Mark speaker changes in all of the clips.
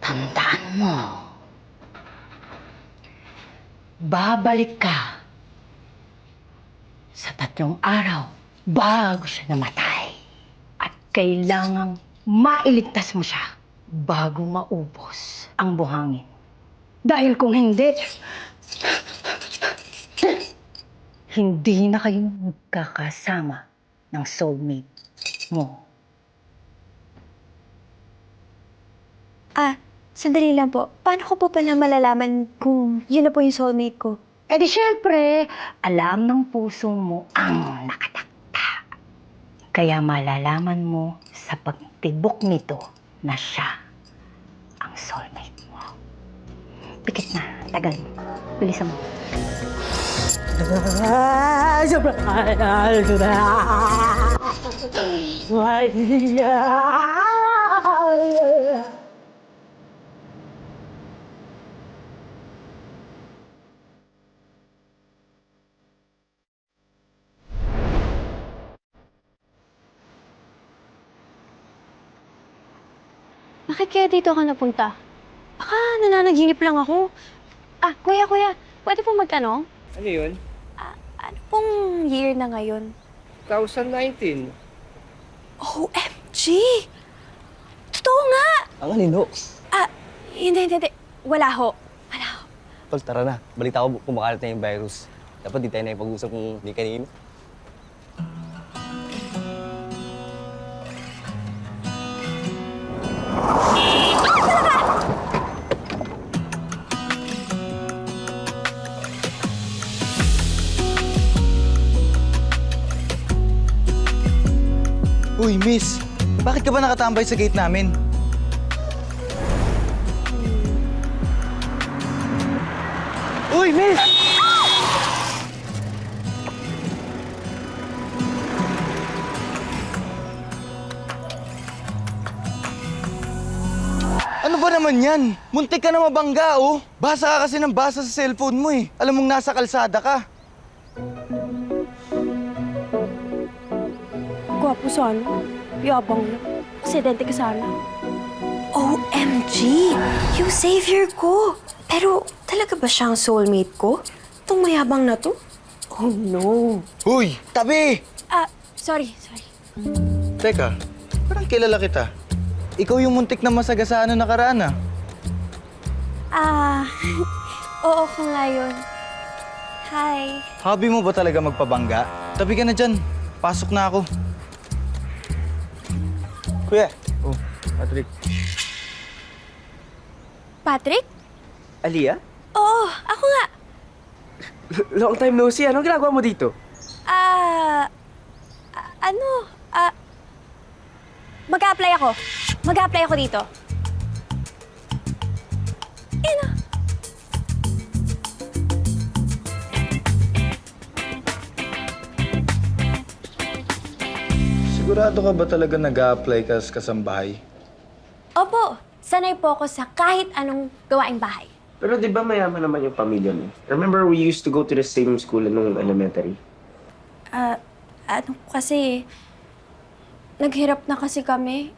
Speaker 1: Tandaan mo, babalik ka sa 3 araw bago siya namatay. At kailangang mailigtas mo siya bago maubos ang buhangin. Dahil kung hindi, hindi na kayo magkakasama ng soulmate mo.
Speaker 2: Sandali lang po. Paano ko po pala malalaman kung yun na po yung soulmate ko?
Speaker 1: Eh di syempre, alam ng puso mo ang nakatakda. Kaya malalaman mo sa pagtibok nito na siya ang soulmate mo. Pikit na, tagal mo. Bilisan mo.
Speaker 2: Bakit kaya dito ka napunta? Baka nananaginip lang ako. Kuya, pwede po magtanong?
Speaker 3: Ano yun?
Speaker 2: Ano pong year na ngayon?
Speaker 3: 2019.
Speaker 2: OMG! Totoo nga!
Speaker 3: Ang anino.
Speaker 2: Hindi. Wala ho.
Speaker 3: Tol, tara na. Balita ko kumakalat na yung virus. Dapat di tayo na ipag-usap kung di kanino.
Speaker 4: Uy, miss! Bakit ka ba nakatambay sa gate namin? Uy, miss! Ano ba naman yan? Muntik ka na mabangga, oh! Basa ka kasi ng basa sa cellphone mo, eh. Alam mong nasa kalsada ka.
Speaker 2: Gwapo sana. Yabang na. Aksidente ka sana. OMG! Yung savior ko! Pero talaga ba siyang soulmate ko? Itong mayabang na to? Oh no!
Speaker 4: Uy, tabi!
Speaker 2: Sorry.
Speaker 4: Teka, parang kilala kita. Ikaw yung muntik na masagasaan na nakaraan, ah.
Speaker 2: Oo ko nga yun. Hi.
Speaker 4: Hobby mo ba talaga magpabangga? Tabi ka na dyan. Pasok na ako. Kuya. Oh, Patrick.
Speaker 2: Patrick?
Speaker 5: Aliyah?
Speaker 2: Oo, ako nga.
Speaker 5: Long time no see. Anong ginagawa mo dito?
Speaker 2: Mag-a-apply ako dito.
Speaker 4: Sigurado ka ba talaga nag-a-apply ka sa kasambahay?
Speaker 2: Opo, sanay po ako sa kahit anong gawaing bahay.
Speaker 5: Pero di ba mayaman naman yung pamilya mo? Remember we used to go to the same school nung elementary?
Speaker 2: Kasi, naghirap na kasi kami.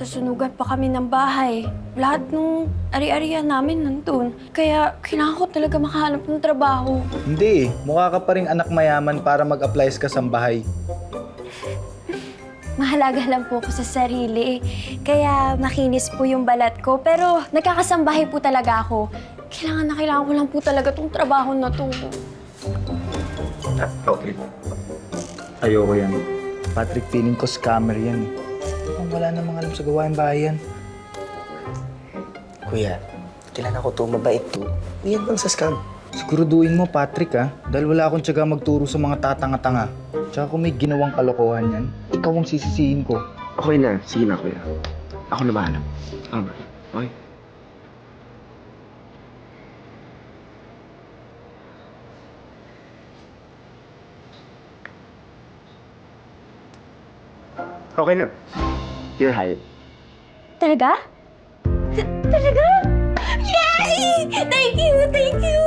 Speaker 2: Nasunugan pa kami ng bahay. Lahat nung ari-arian namin nandun. Kaya kailangan ko talaga makahanap ng trabaho.
Speaker 4: Hindi eh. Mukha ka pa rin anak mayaman para mag-apply sa kasambahay.
Speaker 2: Mahalaga lang po ako sa sarili. Kaya makinis po yung balat ko. Pero nagkakasambahay po talaga ako. Kailangan ko lang po talaga tong trabaho na to.
Speaker 5: Okay.
Speaker 4: Ayoko yan. Patrick, feeling ko scammer yan eh. Mukhang wala namang alam sa gawain bahay yan.
Speaker 5: Kuya, kilala ko to, mabait to. Iyan bang sa scam?
Speaker 4: Siguraduhin mo, Patrick, ah. Dahil wala akong tiyaga magturo sa mga tatanga-tanga. Tsaka kung may ginawang kalokohan yan, ikaw ang sisisihin ko.
Speaker 5: Okay na. Sige na, kuya. Ako na bahala. Alright. Okay. Okay na. You're hired.
Speaker 2: Talaga? Talaga? Yay! Thank you!